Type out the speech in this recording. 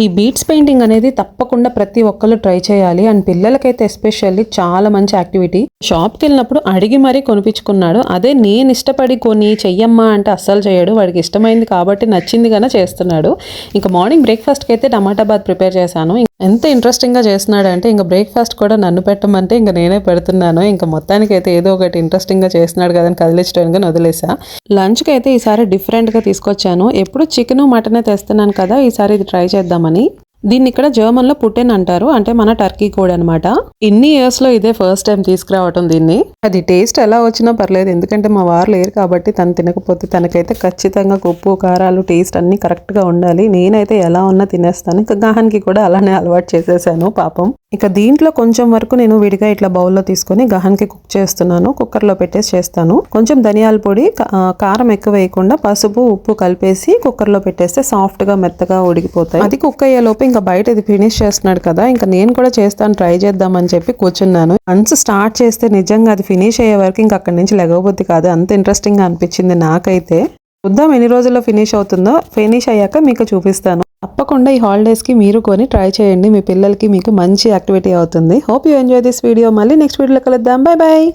ఈ beads painting అనేది తప్పకుండా ప్రతి ఒక్కళ్ళు ట్రై చేయాలి. అండ్ పిల్లలకైతే ఎస్పెషల్లీ చాలా మంచి యాక్టివిటీ. షాప్కి వెళ్ళినప్పుడు అడిగి మరీ కొనిపించుకున్నాడు. అదే నేను ఇష్టపడి కొని చెయ్యమ్మా అంటే అస్సలు చేయడు. వాడికి ఇష్టమైంది కాబట్టి నచ్చింది గానే చేస్తున్నాడు. ఇంకా మార్నింగ్ బ్రేక్ఫాస్ట్కి అయితే టమాటా బాత్ ప్రిపేర్ చేశాను. ఎంత ఇంట్రెస్టింగ్గా చేస్తున్నాడు అంటే ఇంకా బ్రేక్ఫాస్ట్ కూడా నన్ను పెట్టమంటే ఇంకా నేనే పెడుతున్నాను. ఇంకా మొత్తానికి అయితే ఏదో ఒకటి ఇంట్రెస్టింగ్గా చేస్తున్నాడు కదని కదిలించడానికి వదిలేసా. లంచ్కి అయితే ఈసారి డిఫరెంట్గా తీసుకొచ్చాను. ఎప్పుడు చికెన్ మటనే తెస్తున్నాను కదా, ఈసారి ఇది ట్రై చేద్దామని. దీన్ని ఇక్కడ జర్మన్లో పుటెన్ అంటారు, అంటే మన టర్కీ కోడి అనమాట. ఇన్ని ఇయర్స్లో ఇదే ఫస్ట్ టైం తీసుకురావటం దీన్ని. అది టేస్ట్ ఎలా వచ్చినా పర్లేదు, ఎందుకంటే మా వారు లేరు కాబట్టి తను తినకపోతే తనకైతే ఖచ్చితంగా ఉప్పు కారాలు టేస్ట్ అన్నీ కరెక్ట్గా ఉండాలి. నేనైతే ఎలా ఉన్నా తినేస్తాను. ఇంకా గహాన్కి కూడా అలానే అలవాటు చేసేసాను పాపం. ఇక దీంట్లో కొంచెం వరకు నేను విడిగా ఇట్లా బౌల్లో తీసుకొని గహాన్కి కుక్ చేస్తున్నాను. కుక్కర్లో పెట్టేసి చేస్తాను. కొంచెం ధనియాల పొడి, కారం ఎక్కువ వేయకుండా పసుపు ఉప్పు కలిపేసి కుక్కర్లో పెట్టేస్తే సాఫ్ట్గా మెత్తగా ఉడికిపోతాయి. అది కుక్ అయ్యేలోపు ఇంకా బయట ఇది ఫినిష్ చేస్తున్నాడు కదా, ఇంకా నేను కూడా చేస్తాను ట్రై చేద్దామని చెప్పి కూర్చున్నాను. వన్స్ స్టార్ట్ చేస్తే నిజంగా అది ఫినిష్ అయ్యే వరకు ఇంకా అక్కడి నుంచి లెగవబుద్ధి కాదు. అంత ఇంట్రెస్టింగ్గా అనిపించింది నాకైతే. చూద్దాం ఎన్ని రోజుల్లో ఫినిష్ అవుతుందో. ఫినిష్ అయ్యాక మీకు చూపిస్తాను. తప్పకుండా ఈ హాలిడేస్కి మీరు కొని ట్రై చేయండి. మీ పిల్లలకి మీకు మంచి యాక్టివిటీ అవుతుంది. Hope you enjoy this video. మళ్ళీ నెక్స్ట్ వీడియోలో కలుద్దాం. By by.